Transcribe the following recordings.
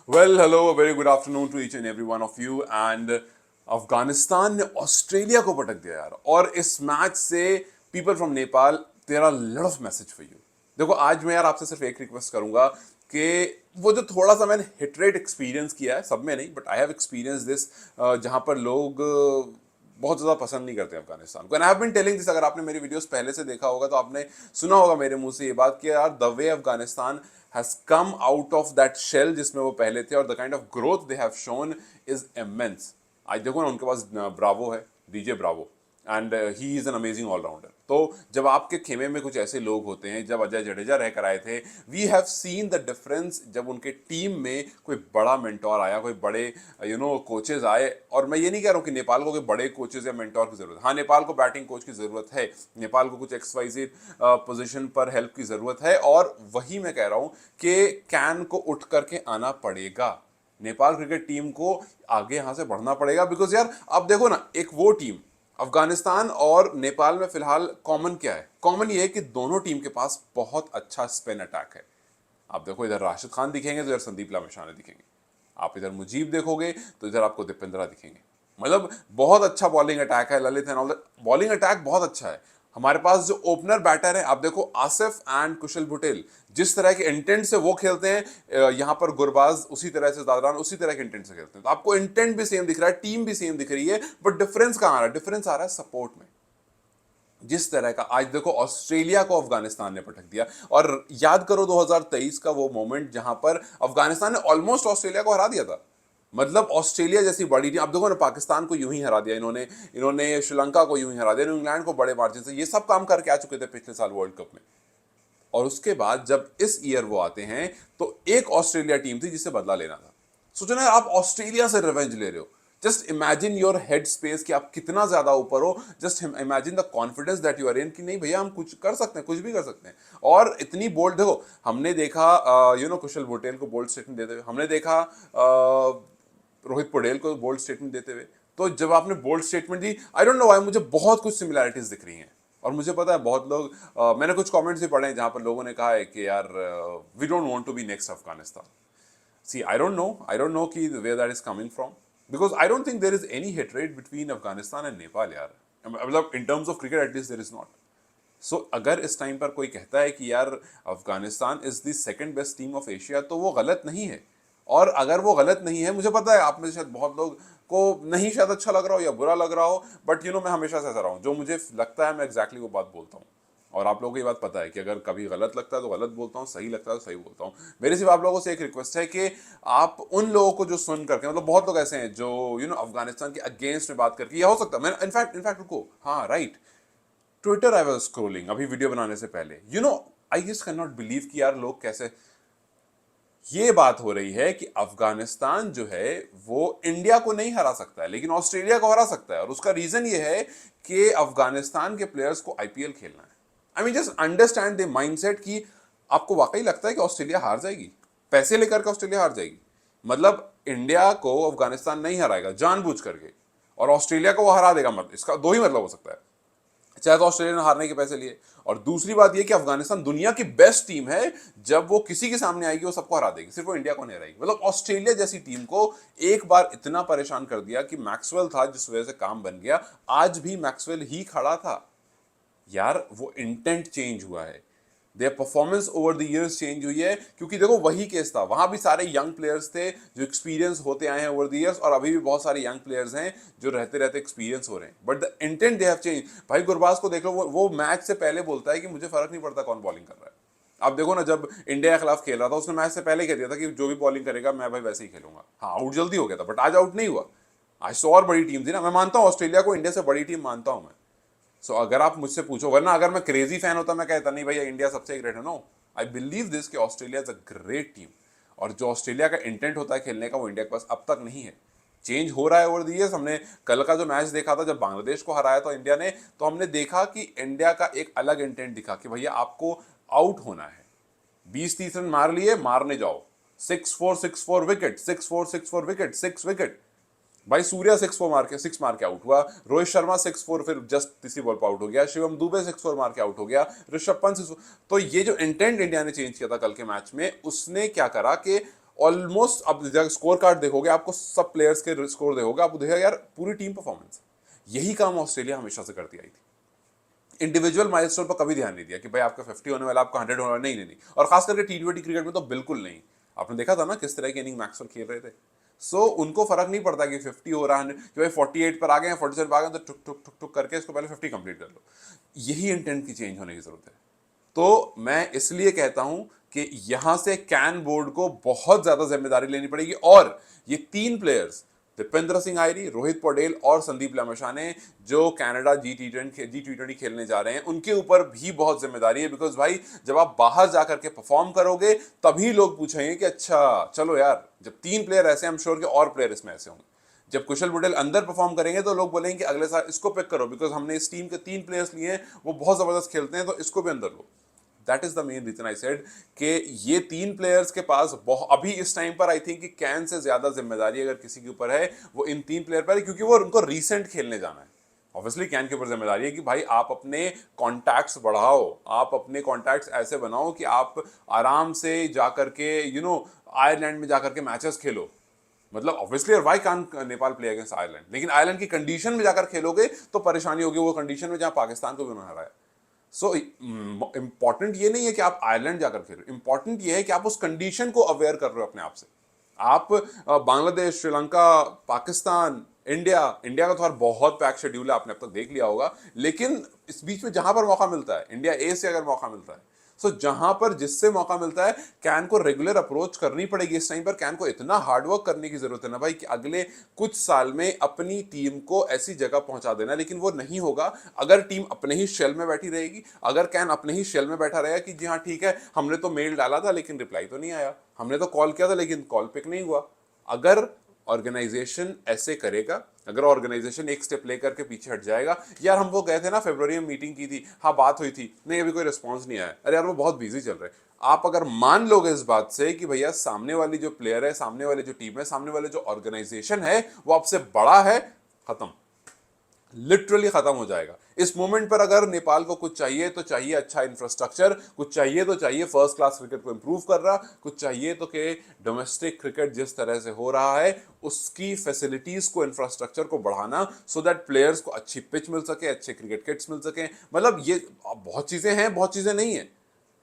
Well, hello, a very good afternoon to each and every one of you. And Afghanistan ने Australia को पटक दिया यार, और इस मैच से people from Nepal there are lot of message for you. देखो, आज मैं यार आपसे सिर्फ एक रिक्वेस्ट करूंगा कि वो जो थोड़ा सा मैंने हिट रेट एक्सपीरियंस किया है, सब में नहीं but I have experience this, जहां पर लोग बहुत ज़्यादा पसंद नहीं करते अफगानिस्तान को। And I have been telling this, अगर आपने मेरी वीडियोस पहले से देखा होगा तो आपने सुना होगा मेरे मुंह से ये बात कि यार the way Afghanistan has come out of that shell जिसमें वो पहले थे, और the kind of growth they have shown is immense. आज देखो ना, उनके पास ब्रावो है, DJ Bravo, and he is an amazing allrounder. तो जब आपके खेमे में कुछ ऐसे लोग होते हैं, जब अजय जडेजा रह कर आए थे, we have seen the difference. जब उनके टीम में कोई बड़ा मेंटोर आया, कोई बड़े कोचेज आए, और मैं ये नहीं कह रहा हूँ कि नेपाल को कोई बड़े कोचेज या मेंटोर की जरूरत है। हाँ, नेपाल को बैटिंग कोच की जरूरत है, नेपाल को कुछ XYZ पोजीशन पर हेल्प की जरूरत है, और वही मैं कह रहा हूँ कि कैन को उठ करके आना पड़ेगा। नेपाल क्रिकेट टीम को आगे यहां से बढ़ना पड़ेगा, बिकॉज यार आप देखो ना, एक वो टीम अफगानिस्तान और नेपाल में फिलहाल कॉमन क्या है? कॉमन ये है कि दोनों टीम के पास बहुत अच्छा स्पिन अटैक है। आप देखो, इधर राशिद खान दिखेंगे तो इधर संदीप लामिछाने दिखेंगे, आप इधर मुजीब देखोगे तो इधर आपको दीपेंद्रा दिखेंगे। मतलब बहुत अच्छा बॉलिंग अटैक है, Lalit and all, bowling attack बहुत अच्छा है। हमारे पास जो ओपनर बैटर है, आप देखो आसिफ एंड कुशल बुटेल, जिस तरह के इंटेंट से वो खेलते हैं, यहां पर गुरबाज उसी तरह से, दादरान उसी तरह के इंटेंट से खेलते हैं। तो आपको इंटेंट भी सेम दिख रहा है, टीम भी सेम दिख रही है, बट डिफरेंस कहां आ रहा है? डिफरेंस आ रहा है सपोर्ट में। जिस तरह का आज देखो ऑस्ट्रेलिया को अफगानिस्तान ने पटक दिया, और याद करो 2023 का वो मोमेंट जहां पर अफगानिस्तान ने ऑलमोस्ट ऑस्ट्रेलिया को हरा दिया था। मतलब ऑस्ट्रेलिया जैसी बड़ी टीम, अब देखो ना, पाकिस्तान को यूं ही हरा दिया इन्होंने, इन्होंने श्रीलंका को यूं ही हरा दिया, इंग्लैंड को बड़े मार्जिन से, ये सब काम करके आ चुके थे पिछले साल वर्ल्ड कप में। और उसके बाद जब इस ईयर वो आते हैं, तो एक ऑस्ट्रेलिया टीम थी जिसे बदला लेना था। सोचो ना, आप ऑस्ट्रेलिया से रिवेंज ले रहे हो। Just imagine your head space कि आप कितना ज्यादा ऊपर हो। Just imagine the confidence that you are in कि नहीं भैया, हम कुछ कर सकते हैं, कुछ भी कर सकते हैं। और इतनी बोल्ड, देखो हमने देखा कुशल बुटेल को बोल्ड स्टेटमेंट देते हुए, हमने देखा रोहित पटेल को बोल्ड स्टेटमेंट देते हुए। तो जब आपने बोल्ड स्टेटमेंट दी, आई डोंट नो व्हाई, मुझे बहुत कुछ सिमिलैरिटीज दिख रही हैं। और मुझे पता है बहुत लोग, मैंने कुछ कमेंट्स भी पढ़े हैं जहां पर लोगों ने कहा है कि यार we don't want to be next Afghanistan. See, I don't know कि where that is coming from, because I don't think there is any hatred between Afghanistan and Nepal यार। मतलब in terms of cricket at least there is not. सो अगर इस time पर कोई कहता है कि यार Afghanistan is the second best team of Asia, तो वो गलत नहीं है। और अगर वो गलत नहीं है, मुझे पता है आप में से शायद बहुत लोग को नहीं शायद अच्छा लग रहा हो या बुरा लग रहा हो, बट मैं हमेशा से ऐसा रहा हूँ, जो मुझे लगता है मैं एग्जैक्टली वो बात बोलता हूँ। और आप लोगों को ये बात पता है कि अगर कभी गलत लगता है तो गलत बोलता हूँ, सही लगता है तो सही बोलता हूँ। मेरी सिर्फ आप लोगों से एक रिक्वेस्ट है कि आप उन लोगों को जो सुन करके, मतलब बहुत लोग ऐसे हैं जो अफगानिस्तान के अगेंस्ट में बात करके, या हो सकता है मैं इनफैक्ट रुको, हाँ right, Twitter I was scrolling अभी वीडियो बनाने से पहले, I just can not believe कि यार लोग कैसे, ये बात हो रही है कि अफगानिस्तान जो है वो इंडिया को नहीं हरा सकता है, लेकिन ऑस्ट्रेलिया को हरा सकता है। और उसका रीजन ये है कि अफगानिस्तान के प्लेयर्स को IPL खेलना है। I mean just understand the mindset कि आपको वाकई लगता है कि ऑस्ट्रेलिया हार जाएगी, पैसे लेकर के ऑस्ट्रेलिया हार जाएगी। मतलब इंडिया को अफगानिस्तान नहीं हराएगा जानबूझ करके, और ऑस्ट्रेलिया को वो हरा देगा। मतलब इसका दो ही मतलब हो सकता है, चाहे तो ऑस्ट्रेलिया ने हारने के पैसे लिए, और दूसरी बात यह कि अफगानिस्तान दुनिया की बेस्ट टीम है, जब वो किसी के सामने आएगी वो सबको हरा देगी, सिर्फ वो इंडिया को नहीं हराएगी। मतलब ऑस्ट्रेलिया जैसी टीम को एक बार इतना परेशान कर दिया कि मैक्सवेल था जिस वजह से काम बन गया, आज भी मैक्सवेल ही खड़ा था। यार वो इंटेंट चेंज हुआ है, their performance over the years change हुई है, क्योंकि देखो वही केस था, वहां भी सारे यंग प्लेयर्स थे जो एक्सपीरियंस होते आए हैं ओवर द इयर्स, और अभी भी बहुत सारे यंग प्लेयर्स हैं जो रहते रहते एक्सपीरियंस हो रहे हैं, but the intent they have change. भाई गुरबाज को देख लो, वो मैच से पहले बोलता है कि मुझे फर्क नहीं पड़ता कौन बॉलिंग कर रहा है। आप देखो ना, जब इंडिया के खिलाफ खेल रहा था उसने मैच से पहले कह दिया था कि जो भी बॉलिंग करेगा मैं भाई वैसे ही खेलूंगा। हाँ, आउट जल्दी हो गया था, बट आज आउट नहीं हुआ। आज तो और बड़ी टीम थी ना, मैं मानता हूँ ऑस्ट्रेलिया को इंडिया से बड़ी टीम मानता हूं मैं। सो अगर आप मुझसे पूछो, वरना अगर मैं क्रेजी फैन होता मैं कहता नहीं भैया इंडिया सबसे ग्रेट है। नो, आई बिलीव दिस कि Australia is a great team, और जो ऑस्ट्रेलिया का इंटेंट होता है खेलने का, वो इंडिया के पास अब तक नहीं है। चेंज हो रहा है ओवर द इयर्स। हमने कल का जो मैच देखा था जब बांग्लादेश को हराया था इंडिया ने, तो हमने देखा कि इंडिया का एक अलग इंटेंट दिखा कि भैया आपको आउट होना है। 20-30 रन मार लिए, मारने जाओ, 6-4 विकेट, 6-4 विकेट, 6 विकेट। भाई सूर्या 6 मार के आउट हुआ, रोहित शर्मा 6-4 फिर जस्ट तीसरी बॉल पर आउट हो गया, शिवम दुबे 6-4 मार के आउट हो गया, ऋषभ पंत 6। तो ये जो इंटेंट इंडिया ने चेंज किया था कल के मैच में, उसने क्या करा कि ऑलमोस्ट अब स्कोर कार्ड देखोगे, आपको सब प्लेयर्स के स्कोर देखोगे, आपको देखा यार पूरी टीम परफॉर्मेंस। यही काम ऑस्ट्रेलिया हमेशा से करती आई थी। इंडिविजुअल माइलस्टोन पर कभी ध्यान नहीं दिया कि भाई आपका 50 होने वाला, आपका 100 होने वाला, नहीं नहीं नहीं। और खास करके टी20 क्रिकेट में तो बिल्कुल नहीं। आपने देखा था ना किस तरह की इनिंग मैक्सवेल खेल रहे थे। सो उनको फर्क नहीं पड़ता कि 50 हो रहा है कि भाई 48 पर आ गए हैं, 47 पर आ गए, तो टुक टुक टुक टुक करके इसको पहले 50 कंप्लीट कर लो। यही इंटेंट की चेंज होने की जरूरत है। तो मैं इसलिए कहता हूं कि यहां से कैन बोर्ड को बहुत ज्यादा जिम्मेदारी लेनी पड़ेगी। और ये तीन प्लेयर्स, दीपेंद्र सिंह आयरी, रोहित पटेल और संदीप लामिछाने, जो कनाडा जी20 खेलने जा रहे हैं, उनके ऊपर भी बहुत जिम्मेदारी है। बिकॉज भाई जब आप बाहर जाकर के परफॉर्म करोगे तभी लोग पूछेंगे कि अच्छा चलो यार, जब तीन प्लेयर ऐसे, आई एम श्योर कि और प्लेयर इसमें ऐसे होंगे। जब कुशल पटेल अंदर परफॉर्म करेंगे तो लोग बोलेंगे कि अगले साल इसको पिक करो, बिकॉज हमने इस टीम के तीन प्लेयर्स लिए हैं, वो बहुत जबरदस्त खेलते हैं, तो इसको भी अंदर लो। That is the main reason I said कि ये तीन प्लेयर्स के पास अभी इस टाइम पर आई थिंक कि कैन से ज्यादा जिम्मेदारी अगर किसी के ऊपर है वो इन तीन प्लेयर पर है, क्योंकि वो उनको रीसेंट खेलने जाना है। ऑब्वियसली कैन के ऊपर जिम्मेदारी है कि भाई आप अपने कॉन्टैक्ट्स बढ़ाओ, आप अपने कॉन्टैक्ट्स ऐसे बनाओ कि आप आराम से जाकर के आयरलैंड में जाकर के मैचेस खेलो। मतलब ऑब्वियसली, और वाई कान नेपाल प्ले अगेंस्ट आयरलैंड, लेकिन आयरलैंड की कंडीशन में जाकर खेलोगे तो परेशानी होगी, वो कंडीशन में जहां पाकिस्तान को भी उन्होंने हराया। सो इंपॉर्टेंट ये नहीं है कि आप आयरलैंड जाकर खेलो, इंपॉर्टेंट ये है कि आप उस कंडीशन को अवेयर कर रहे हो अपने आप से। आप बांग्लादेश, श्रीलंका, पाकिस्तान, इंडिया, इंडिया का तो बहुत पैक शेड्यूल है, आपने अब तक देख लिया होगा। लेकिन इस बीच में जहां पर मौका मिलता है, इंडिया ए से अगर मौका मिलता है, सो जहां पर जिससे मौका मिलता है, कैन को रेगुलर अप्रोच करनी पड़ेगी। इस टाइम पर कैन को इतना हार्डवर्क करने की जरूरत है ना भाई, कि अगले कुछ साल में अपनी टीम को ऐसी जगह पहुंचा देना। लेकिन वो नहीं होगा अगर टीम अपने ही शेल में बैठी रहेगी, अगर कैन अपने ही शेल में बैठा रहेगा कि जी हाँ ठीक है, हमने तो मेल डाला था लेकिन रिप्लाई तो नहीं आया, हमने तो कॉल किया था लेकिन कॉल पिक नहीं हुआ। अगर ऑर्गेनाइजेशन ऐसे करेगा, अगर ऑर्गेनाइजेशन एक स्टेप लेकर के पीछे हट जाएगा, यार हम वो गए थे ना, फरवरी में मीटिंग की थी, हाँ बात हुई थी, नहीं अभी कोई रिस्पांस नहीं आया, अरे यार वो बहुत बिजी चल रहे हैं। आप अगर मान लोगे इस बात से कि भैया सामने वाली जो प्लेयर है, सामने वाली जो टीम है, सामने वाले जो ऑर्गेनाइजेशन है वो आपसे बड़ा है, खत्म, लिटरली खत्म हो जाएगा। इस मोमेंट पर अगर नेपाल को कुछ चाहिए तो चाहिए अच्छा इंफ्रास्ट्रक्चर, कुछ चाहिए तो चाहिए फर्स्ट क्लास क्रिकेट को इंप्रूव कर रहा, कुछ चाहिए तो कि डोमेस्टिक क्रिकेट जिस तरह से हो रहा है उसकी फैसिलिटीज को, इंफ्रास्ट्रक्चर को बढ़ाना, सो दैट प्लेयर्स को अच्छी पिच मिल सके, अच्छे क्रिकेट किट्स मिल सके। मतलब ये बहुत चीजें हैं, बहुत चीजें नहीं है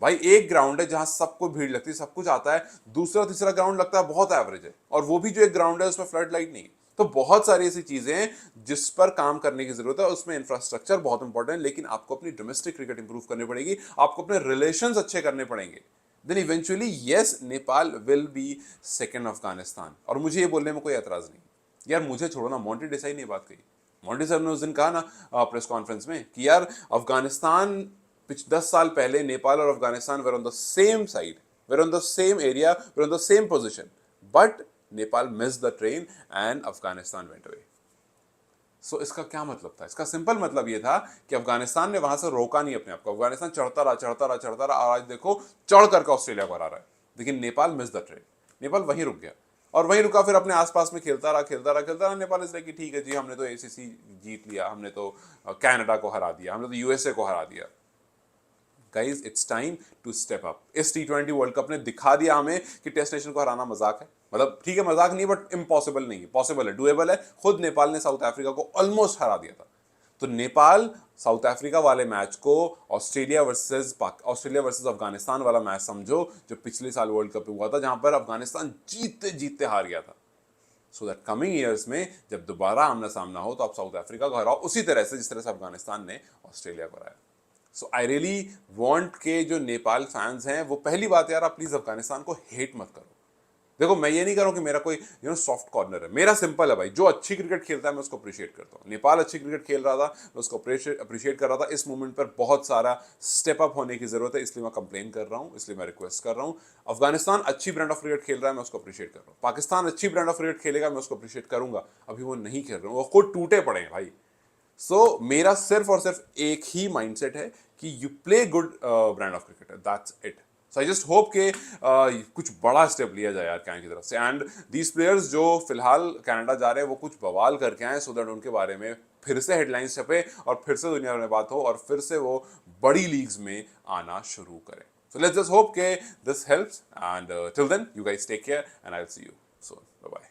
भाई। एक ग्राउंड है जहां सबको भीड़ लगती है, सब कुछ आता है, दूसरा तीसरा ग्राउंड लगता है बहुत एवरेज है, और वो भी जो एक ग्राउंड है उसमें फ्लड लाइट नहीं है। तो बहुत सारी ऐसी चीजें हैं जिस पर काम करने की जरूरत है, उसमें इंफ्रास्ट्रक्चर बहुत इंपॉर्टेंट है। लेकिन आपको अपनी डोमेस्टिक क्रिकेट इंप्रूव करनी पड़ेगी, आपको अपने रिलेशंस अच्छे करने पड़ेंगे। Then eventually yes, Nepal will be second Afghanistan. और मुझे ये बोलने में कोई एतराज नहीं यार, मुझे छोड़ो ना, मोंटी देसाई ने बात कही, मोंटी साहब ने उस दिन कहा ना प्रेस कॉन्फ्रेंस में कि यार अफगानिस्तान 10 साल पहले नेपाल और Afghanistan were on the same side, were on the same area, were on the same position, but Nepal miss the train and Afghanistan went away. So इसका क्या मतलब था? इसका सिंपल मतलब ये था कि अफगानिस्तान ने वहां से रोका नहीं अपने आप को, अफगानिस्तान चढ़ता रहा चढ़ता रहा चढ़ता रहा, आज देखो चढ़ करके ऑस्ट्रेलिया को हरा रहा है। लेकिन Nepal miss the train, Nepal वहीं रुक गया, और वहीं रुका, फिर अपने आसपास में खेलता रहा खेलता रहा खेलता रहा। नेपाल इस तरह की ठीक है जी, हमने तो एसीसी जीत लिया, हमने तो कनाडा को हरा दिया, हमने तो यूएसए को हरा दिया। Guys it's time to step up. इस टी20 वर्ल्ड कप ने दिखा दिया हमें कि टेस्ट नेशन को हराना मजाक है। मतलब ठीक है मजाक नहीं, बट इम्पॉसिबल नहीं है, पॉसिबल है, डुएबल है। खुद नेपाल ने साउथ अफ्रीका को ऑलमोस्ट हरा दिया था। तो नेपाल साउथ अफ्रीका वाले मैच को ऑस्ट्रेलिया वर्सेस अफगानिस्तान वाला मैच समझो, जो पिछले साल वर्ल्ड कप में हुआ था, जहां पर अफगानिस्तान जीतते जीतते हार गया था। सो दैट कमिंग ईयर्स में जब दोबारा आमना सामना हो तो आप साउथ अफ्रीका को हराओ उसी तरह से जिस तरह से अफगानिस्तान ने ऑस्ट्रेलिया को हराया। सो आई रियली वांट के जो नेपाल फैंस हैं वो, पहली बात यार, आप प्लीज अफगानिस्तान को हेट मत करो। देखो मैं ये नहीं कर रहा हूं कि मेरा कोई सॉफ्ट कॉर्नर है, मेरा सिंपल है भाई, जो अच्छी क्रिकेट खेलता है मैं उसको अप्रिशिएट करता हूं। नेपाल अच्छी क्रिकेट खेल रहा था, मैं उसको अप्रिशिएट कर रहा था। इस मोमेंट पर बहुत सारा स्टेप अप होने की जरूरत है, इसलिए मैं कंप्लेन कर रहा हूं, इसलिए मैं रिक्वेस्ट कर रहा हूं। अफगानिस्तान अच्छी ब्रांड ऑफ क्रिकेट खेल रहा है, मैं उसको अप्रिशिएट कर रहा हूं। पाकिस्तान अच्छी ब्रांड ऑफ क्रिकेट खेलेगा, मैं उसको अप्रिशिएट करूंगा। अभी वो नहीं खेल रहे हैं, वो खुद टूटे पड़े हैं भाई। मेरा सिर्फ और सिर्फ एक ही माइंडसेट है कि you play good brand of cricket, that's it. So I just hope के कुछ बड़ा स्टेप लिया जाए यार कैन की तरफ से, एंड दीज प्लेयर्स जो फिलहाल कनाडा जा रहे हैं वो कुछ बवाल करके आए, सो दैट उनके बारे में फिर से हेडलाइंस छपे और फिर से दुनिया में बात हो और फिर से वो बड़ी लीग्स में आना शुरू करें। So let's just hope that this helps, and till then you guys take care, and I'll see you soon. Bye bye.